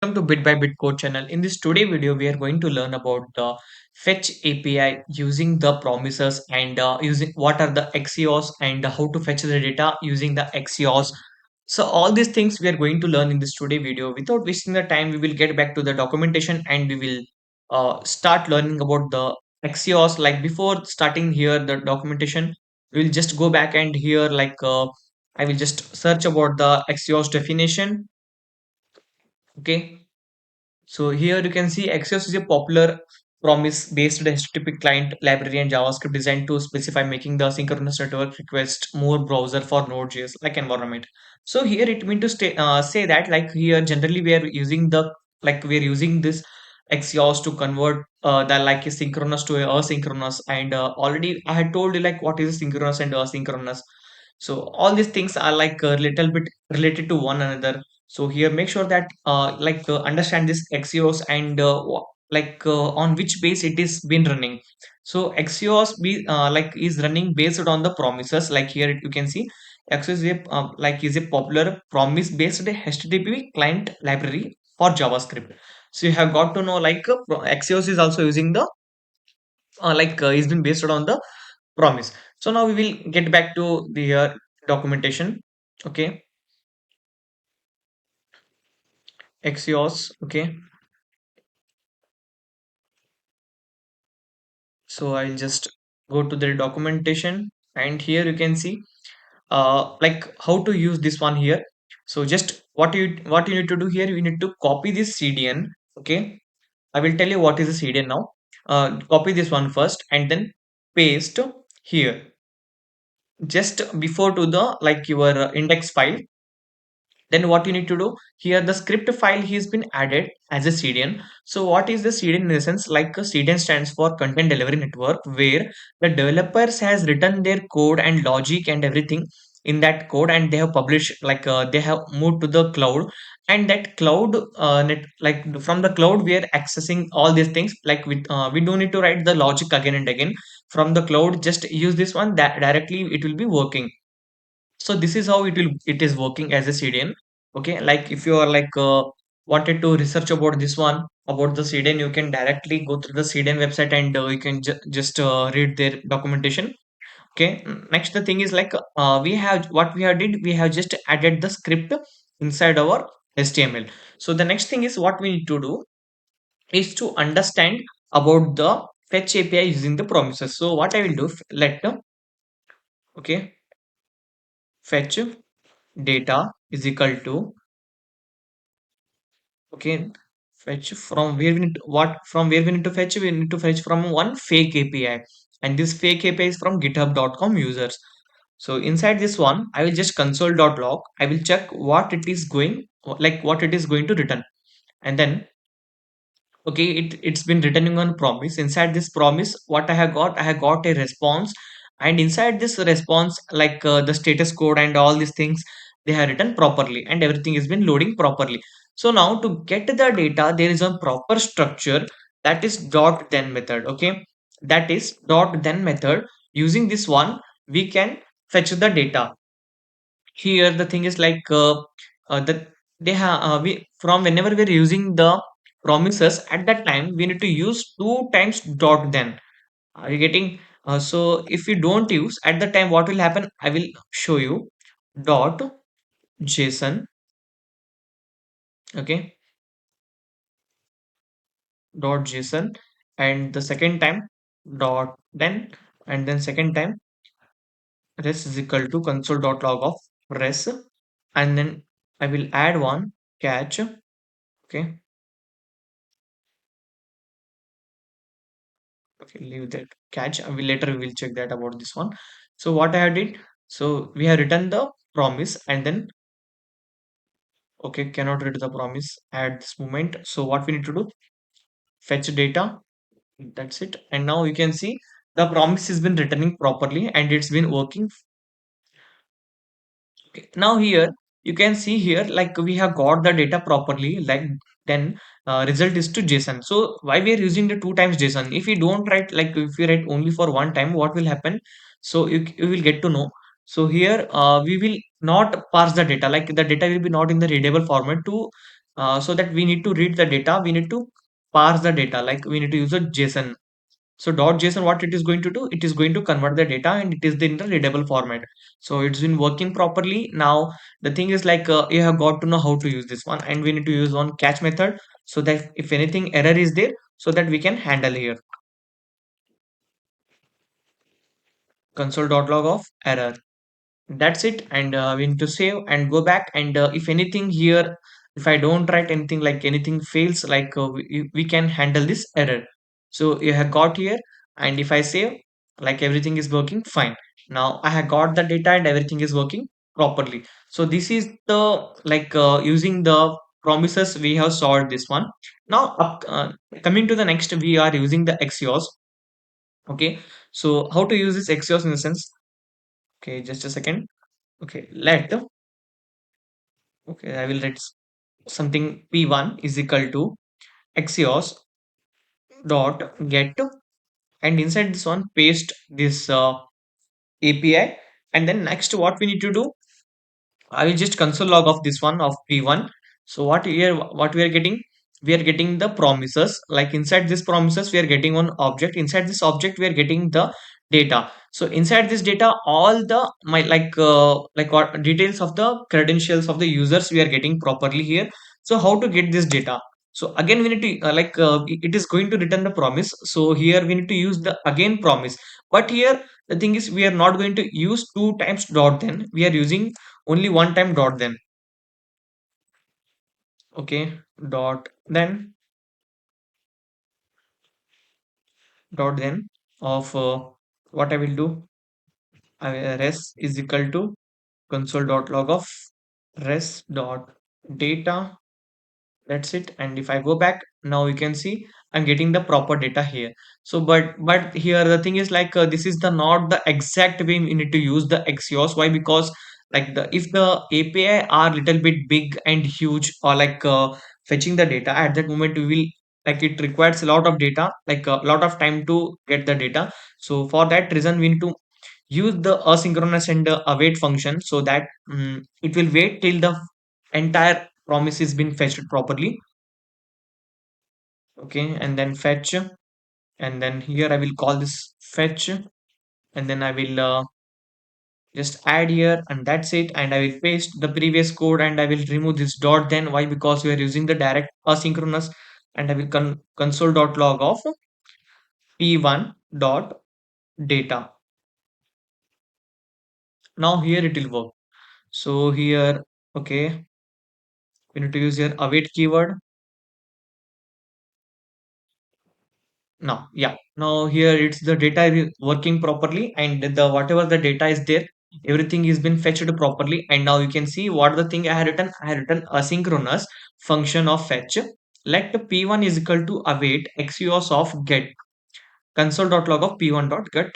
Welcome to BitByBit-Code channel. In this today video, we are going to learn about the fetch API using the promises and using what are the Axios and how to fetch the data using the Axios. So all these things we are going to learn in this today video. Without wasting the time, we will get back to the documentation and we will start learning about the Axios. Like before starting here the documentation, we will just go back and here I will just search about the Axios definition. Okay. So here you can see Axios is a popular promise-based HTTP client library and JavaScript designed to specify making the synchronous network request more browser for Node.js like environment. So here it mean to say that like here generally we are using the we are using this Axios to convert the like a synchronous to a asynchronous and already I had told you like what is synchronous and asynchronous. So all these things are like a little bit related to one another. So here make sure that understand this Axios and on which base it is been running. So Axios is running based on the promises. Like here you can see Axios is a popular promise based HTTP client library for JavaScript. So you have got to know Axios is also using the is been based on the promise. So now we will get back to the documentation. Okay, Axios. Okay, so I'll just go to the documentation, and here you can see how to use this one here. So just what you need to do here, you need to copy this CDN. Okay, I will tell you what is the CDN now. Copy this one first, and then paste here just before to the your index file. Then what you need to do here, the script file has been added as a CDN. So what is the CDN in essence? Like a CDN stands for content delivery network, where the developers has written their code and logic and everything in that code, and they have published they have moved to the cloud, and that cloud net like from the cloud we are accessing all these things. Like we don't need to write the logic again and again from the cloud. Just use this one, that directly it will be working. So this is how it is working as a CDN. Okay, like if you are wanted to research about this one about the CDN, you can directly go to the CDN website and you can just read their documentation. Okay, next the thing is we have what we have did, we have just added the script inside our HTML. So the next thing is what we need to do is to understand about the fetch API using the promises. So what I will do, let okay, fetch data is equal to, okay, fetch from where we need to, what from where we need to fetch, we need to fetch from one fake API, and this fake API is from github.com users. So inside this one I will just console.log, I will check what it is going, what it is going to return. And then okay, it's been returning on promise. Inside this promise what I have got a response, and inside this response the status code and all these things they have written properly, and everything has been loading properly. So now to get the data there is a proper structure, that is dot then method. Okay, that is dot then method. Using this one we can fetch the data. Here the thing is that they have we from whenever we're using the promises, at that time we need to use two times dot then. Are you getting? So if you don't use at the time, what will happen, I will show you. Dot json. Okay, dot json, and the second time dot then, and then second time res is equal to console.log of res, and then I will add one catch. Okay, okay, leave that catch. I will later we will check that about this one. So what I did, so we have written the promise, and then okay, cannot read the promise at this moment. So what we need to do, fetch data. That's it. And now you can see the promise has been returning properly and it's been working. Okay. Now here you can see here we have got the data properly. Like then result is to JSON. So why we are using the two times JSON? If you don't write, like if you write only for one time, what will happen? So you will get to know. So here we will not parse the data. Like the data will be not in the readable format. To so that we need to read the data, we need to parse the data, like we need to use a JSON. So .json, what it is going to do, it is going to convert the data and it is in the readable format. So it's been working properly. Now the thing is like you have got to know how to use this one, and we need to use one catch method so that if anything error is there, so that we can handle here console.log of error. That's it, and we need to save and go back, and if anything here, if I don't write anything, like anything fails, like we can handle this error. So you have got here, and if I save, like everything is working fine. Now I have got the data and everything is working properly. So this is the like using the promises we have solved this one. Now coming to the next, we are using the Axios. Okay, so how to use this Axios in the sense, okay, just a second. Okay, let, okay, I will write something p1 is equal to Axios dot get, and inside this one paste this API, and then next what we need to do, I will just console log of this one of P1. So what we are getting? We are getting the promises. Like inside this promises, we are getting one object. Inside this object, we are getting the data. So inside this data, all the my like what details of the credentials of the users we are getting properly here. So how to get this data? So again, we need to it is going to return the promise. So here we need to use the again promise. But here the thing is we are not going to use two times dot then. We are using only one time dot then. Okay, dot then, dot then of what I will do, res is equal to console dot log of res dot data. That's it. And if I go back, now you can see I'm getting the proper data here. So but here the thing is like this is the not the exact way we need to use the Axios. Why? Because like the if the API are little bit big and huge, or like fetching the data at that moment, we will like it requires a lot of data, like a lot of time to get the data. So for that reason we need to use the asynchronous and await function, so that it will wait till the entire promise has been fetched properly. Okay, and then fetch, and then here I will call this fetch, and then I will just add here, and that's it. And I will paste the previous code, and I will remove this dot then. Why? Because we are using the direct asynchronous. And I will console dot log of p1 dot data. Now here it will work. So here, okay, we need to use here await keyword. Now, yeah, now here it's the data is working properly, and the whatever the data is there, everything is been fetched properly. And now you can see what the thing I had written. I had written asynchronous function of fetch. Let p1 is equal to await Axios of get console.log of p1 dot get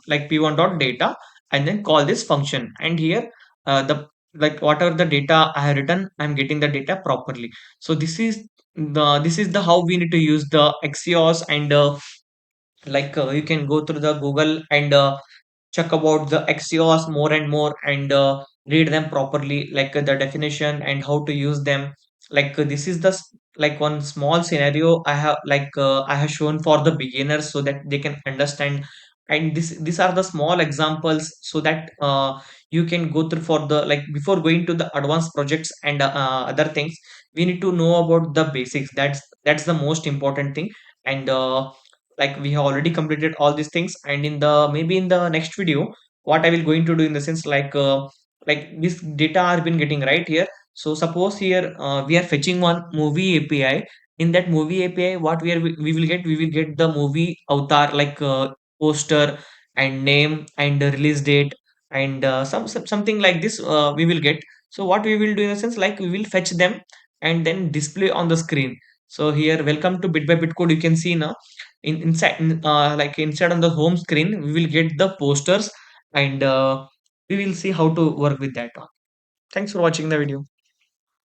like p1 dot data, and then call this function. And here the like whatever the data I have written, I'm getting the data properly. So this is the how we need to use the Axios, and like you can go through the Google and check about the Axios more and more, and read them properly, like the definition and how to use them. Like this is the like one small scenario I have shown for the beginners so that they can understand. And these are the small examples so that you can go through for the like before going to the advanced projects and other things. We need to know about the basics. That's the most important thing. And like we have already completed all these things, and in the maybe in the next video, what I will going to do in the sense like this data are been getting right here. So suppose here we are fetching one movie API. In that movie API, what we will get the movie avatar, like poster and name and release date, and something like this we will get. So what we will do in a sense, like we will fetch them and then display on the screen. So here, welcome to BitByBit-Code, you can see now like inside on the home screen we will get the posters, and we will see how to work with that one. Thanks for watching the video.